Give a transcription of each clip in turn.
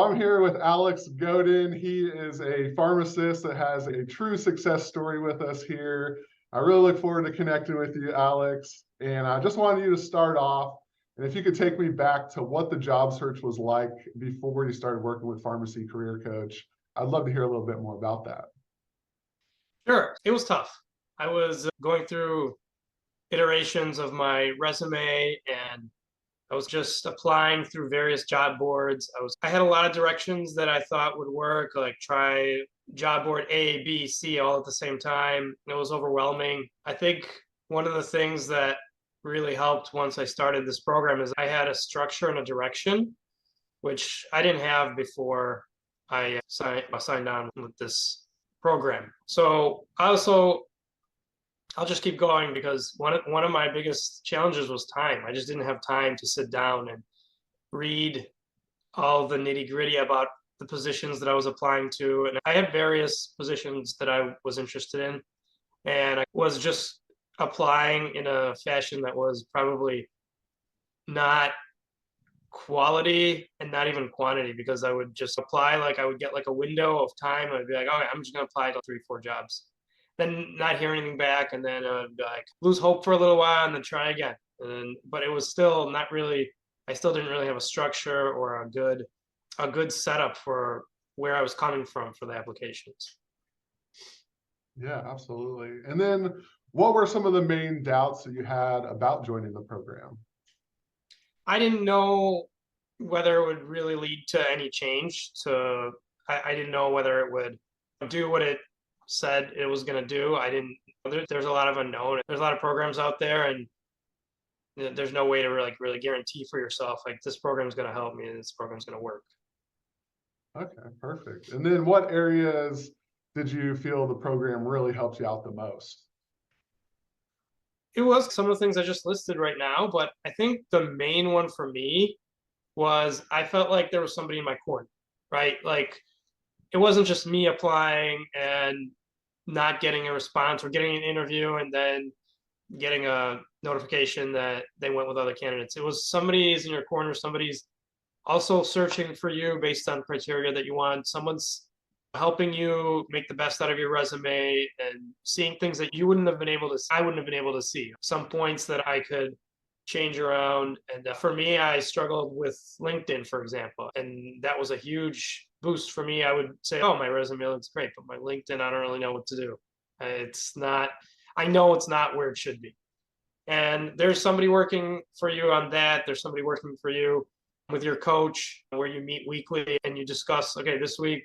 I'm here with Alex Godin. He is a pharmacist that has a true success story with us here. I really look forward to connecting with you, Alex. And I just wanted you to start off, and if you could take me back to what the job search was like before you started working with Pharmacy Career Coach, I'd love to hear a little bit more about that. Sure. It was tough. I was going through iterations of my resume and I was just applying through various job boards. I had a lot of directions that I thought would work, like try job board A, B, C all at the same time. It was overwhelming. I think one of the things that really helped once I started this program is I had a structure and a direction, which I didn't have before I signed on with this program. So I'll just keep going because one of my biggest challenges was time. I just didn't have time to sit down and read all the nitty gritty about the positions that I was applying to. And I had various positions that I was interested in, and I was just applying in a fashion that was probably not quality and not even quantity, because I would just apply, like I would get like a window of time and I'd be like, okay, I'm just gonna apply to 3, 4 jobs, then not hear anything back, and then I'd like lose hope for a little while and then try again. But it was still not really, I still didn't really have a structure or a good setup for where I was coming from for the applications. Yeah, absolutely. And then what were some of the main doubts that you had about joining the program? I didn't know whether it would really lead to any change. I didn't know whether it would do what it said it was going to do. I didn't. There's a lot of unknown. There's a lot of programs out there, and there's no way to really guarantee for yourself like this program is going to help me and this program is going to work. Okay, perfect. And then what areas did you feel the program really helped you out the most? It was some of the things I just listed right now, but I think the main one for me was I felt like there was somebody in my corner, right? Like it wasn't just me applying and not getting a response or getting an interview and then getting a notification that they went with other candidates. It was somebody's in your corner, somebody's also searching for you based on criteria that you want. Someone's helping you make the best out of your resume and seeing things that you wouldn't have been able to, I wouldn't have been able to see. Some points that I could change around. And for me, I struggled with LinkedIn, for example, and that was a huge boost for me. I would say, oh, my resume looks great, but my LinkedIn, I don't really know what to do. It's not, I know it's not where it should be. And there's somebody working for you on that. There's somebody working for you with your coach where you meet weekly and you discuss, okay, this week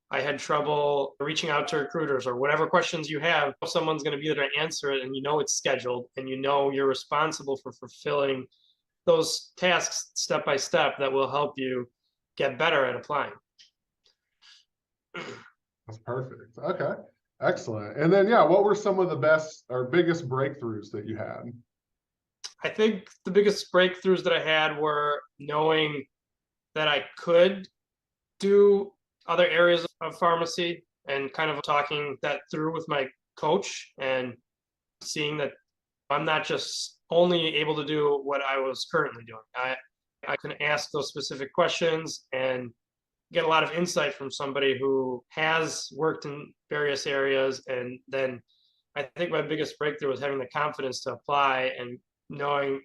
I had trouble reaching out to recruiters or whatever questions you have. Someone's going to be there to answer it, and you know it's scheduled, and you know you're responsible for fulfilling those tasks step by step that will help you get better at applying. That's perfect. Okay, excellent. And then, yeah, what were some of the best or biggest breakthroughs that you had? I think the biggest breakthroughs that I had were knowing that I could do other areas of pharmacy and kind of talking that through with my coach and seeing that I'm not just only able to do what I was currently doing. I can ask those specific questions and get a lot of insight from somebody who has worked in various areas. And then I think my biggest breakthrough was having the confidence to apply and knowing,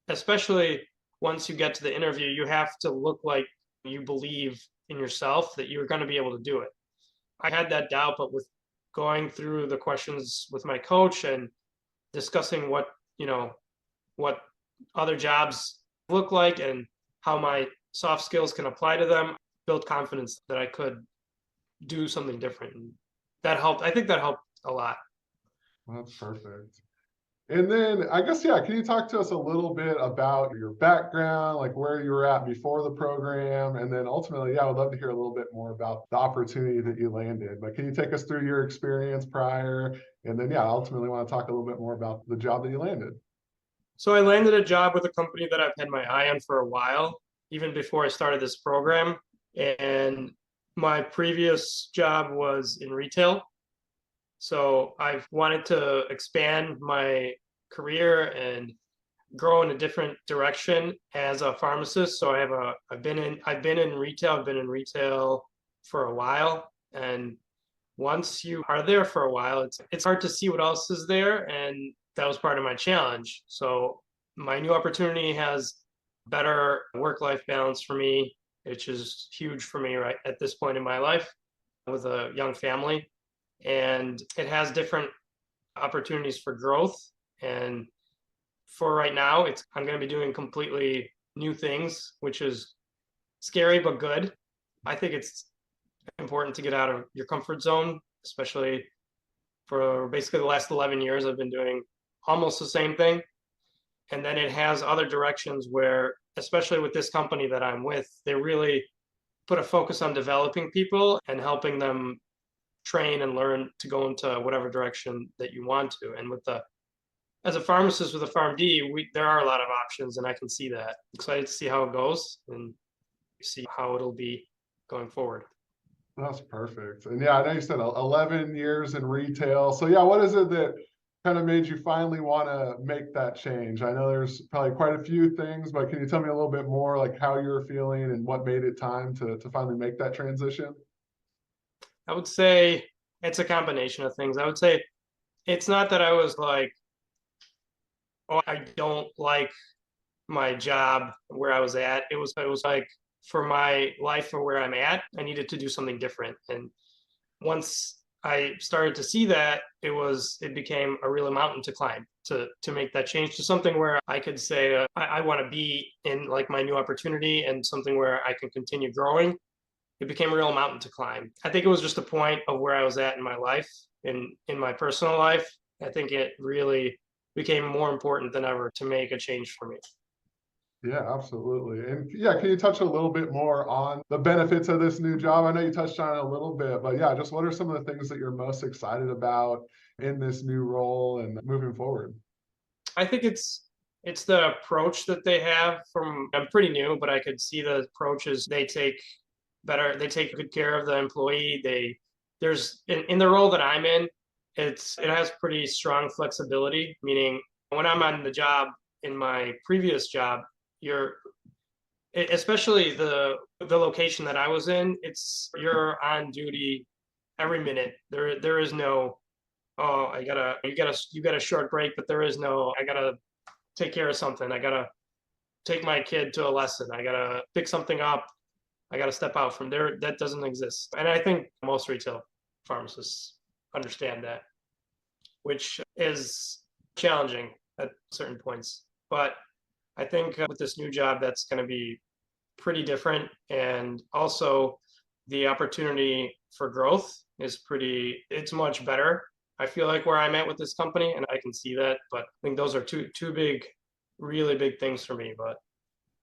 especially once you get to the interview, you have to look like you believe in yourself that you're going to be able to do it. I had that doubt, but with going through the questions with my coach and discussing what other jobs look like and how my soft skills can apply to them, built confidence that I could do something different. And that helped. I think that helped a lot. That's perfect. And then I guess, yeah, can you talk to us a little bit about your background, like where you were at before the program? And then ultimately, yeah, I would love to hear a little bit more about the opportunity that you landed. But can you take us through your experience prior? And then, yeah, ultimately want to talk a little bit more about the job that you landed. So I landed a job with a company that I've had my eye on for a while, even before I started this program. And my previous job was in retail. So I've wanted to expand my career and grow in a different direction as a pharmacist. So I've been in retail. I've been in retail for a while, and once you are there for a while, it's hard to see what else is there, and that was part of my challenge. So my new opportunity has better work-life balance for me, which is huge for me right at this point in my life with a young family, and it has different opportunities for growth. And for right now, it's I'm going to be doing completely new things, which is scary but good. I think it's important to get out of your comfort zone, especially for basically the last 11 years. I've been doing almost the same thing. And then it has other directions where, especially with this company that I'm with, they really put a focus on developing people and helping them train and learn to go into whatever direction that you want to. And as a pharmacist with a PharmD, there are a lot of options, and I can see that. Excited to see how it goes and see how it'll be going forward. That's perfect. And yeah, I know you said 11 years in retail. So yeah, what is it that kind of made you finally want to make that change? I know there's probably quite a few things, but can you tell me a little bit more like how you're feeling and what made it time to finally make that transition? I would say it's a combination of things. I would say it's not that I was like, oh, I don't like my job where I was at. It was like for my life or where I'm at, I needed to do something different. And once I started to see that, it became a real mountain to climb to make that change to something where I could say I want to be in like my new opportunity and something where I can continue growing. It became a real mountain to climb. I think it was just a point of where I was at in my life, in my personal life. I think it really became more important than ever to make a change for me. Yeah, absolutely. And yeah, can you touch a little bit more on the benefits of this new job? I know you touched on it a little bit, but yeah, just what are some of the things that you're most excited about in this new role and moving forward? I think it's the approach that they have from I'm pretty new, but I could see the approaches they take good care of the employee. There's in the role that I'm in, it has pretty strong flexibility, meaning when I'm on the job in my previous job, you're especially the location that I was in, you're on duty every minute. There is no, oh, you got a short break, but there is no, I gotta take care of something. I gotta take my kid to a lesson. I gotta pick something up. I gotta step out from there. That doesn't exist. And I think most retail pharmacists understand that, which is challenging at certain points. But I think with this new job, that's going to be pretty different. And also the opportunity for growth it's much better. I feel like where I'm at with this company, and I can see that, but I think those are two big, really big things for me. But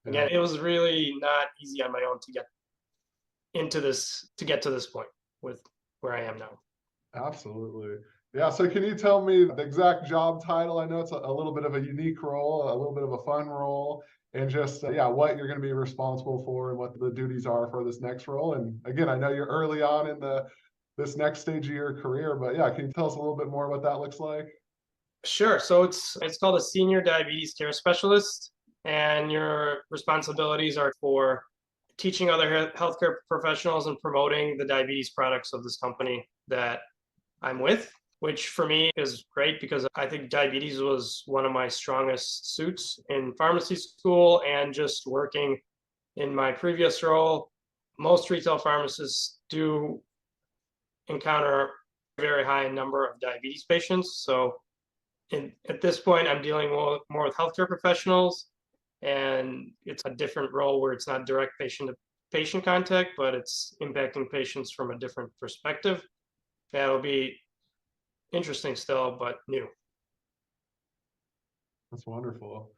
again, Yeah, it was really not easy on my own to get to this point with where I am now. absolutely. Yeah, so can you tell me the exact job title? I know it's a little bit of a unique role, a little bit of a fun role, and just yeah, what you're going to be responsible for and what the duties are for this next role. And again, I know you're early on in this next stage of your career, but yeah, can you tell us a little bit more what that looks like? Sure. So it's called a senior diabetes care specialist, and your responsibilities are for teaching other healthcare professionals and promoting the diabetes products of this company that I'm with, which for me is great because I think diabetes was one of my strongest suits in pharmacy school and just working in my previous role. Most retail pharmacists do encounter a very high number of diabetes patients. So at this point, I'm dealing more with healthcare professionals, and it's a different role where it's not direct patient to patient contact, but it's impacting patients from a different perspective. That'll be interesting still, but new. That's wonderful.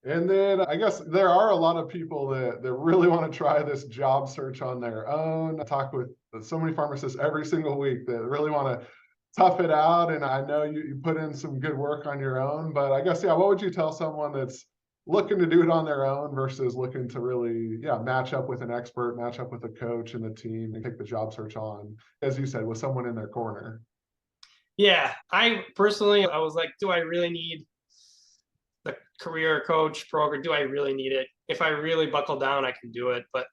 And then I guess there are a lot of people that really want to try this job search on their own. I talk with so many pharmacists every single week that really want to tough it out. And I know you put in some good work on your own, but I guess, yeah, what would you tell someone that's looking to do it on their own versus looking to really, yeah, match up with an expert, match up with a coach and the team and take the job search on, as you said, with someone in their corner? Yeah, I personally, I was like, do I really need the career coach program. Do I really need it? If I really buckle down, I can do it. But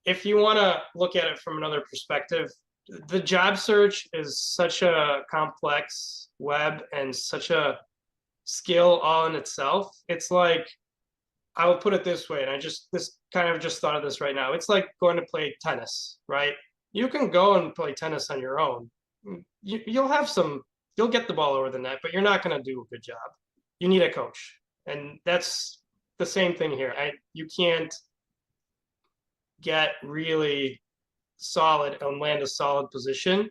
if you want to look at it from another perspective, the job search is such a complex web and such a skill all in itself. It's like, I will put it this way, and this kind of just thought of this right now. It's like going to play tennis, right? You can go and play tennis on your own. You'll get the ball over the net, but you're not going to do a good job. You need a coach. And that's the same thing here. You can't get really solid and land a solid position.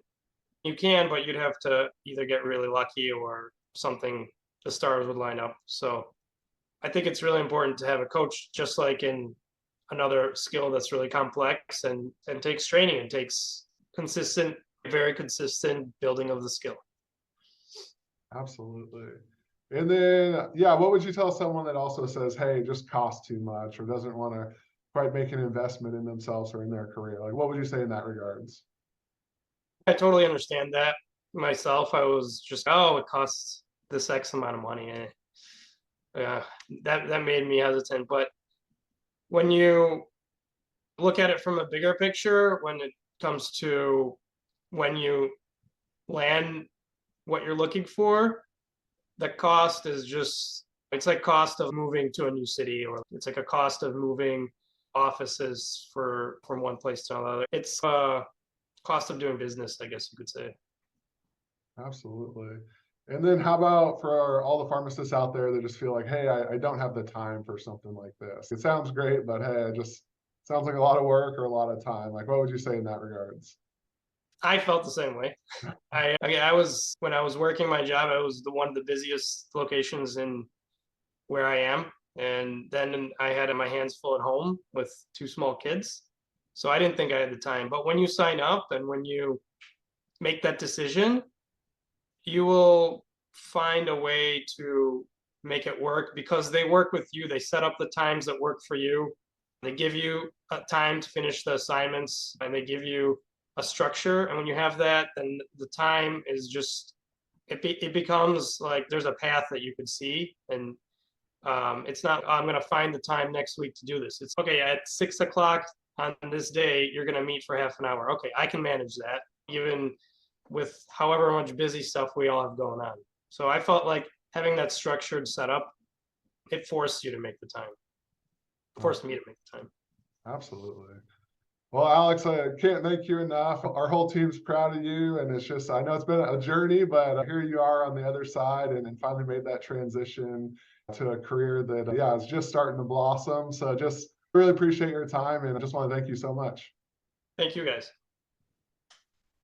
You can, but you'd have to either get really lucky or something, the stars would line up. So I think it's really important to have a coach, just like in another skill that's really complex and takes training and takes very consistent building of the skill. Absolutely. And then, yeah, what would you tell someone that also says, hey, it just costs too much or doesn't want to quite make an investment in themselves or in their career? Like, what would you say in that regards? I totally understand that myself. I was just, oh, it costs this X amount of money. Yeah, that made me hesitant. But when you look at it from a bigger picture, when it comes to when you land what you're looking for, the cost is just, it's like cost of moving to a new city, or it's like a cost of moving offices from one place to another. It's a cost of doing business, I guess you could say. Absolutely. And then how about for all the pharmacists out there that just feel like, hey, I don't have the time for something like this. It sounds great, but hey, it just sounds like a lot of work or a lot of time. Like, what would you say in that regards? I felt the same way. When I was working my job, I was one of the busiest locations in where I am. And then I had my hands full at home with two small kids. So I didn't think I had the time. But when you sign up and when you make that decision, you will find a way to make it work because they work with you. They set up the times that work for you. They give you a time to finish the assignments and they give you a structure. And when you have that, then the time is just, it becomes like there's a path that you could see. And it's not, I'm going to find the time next week to do this. It's okay, at 6 o'clock on this day, you're going to meet for half an hour. Okay, I can manage that, even with however much busy stuff we all have going on. So I felt like having that structured setup, it forced you to make the time. Forced me to make the time. Absolutely. Well, Alex, I can't thank you enough. Our whole team's proud of you. And it's just, I know it's been a journey, but here you are on the other side and finally made that transition to a career that, yeah, is just starting to blossom. So just really appreciate your time and I just want to thank you so much. Thank you guys.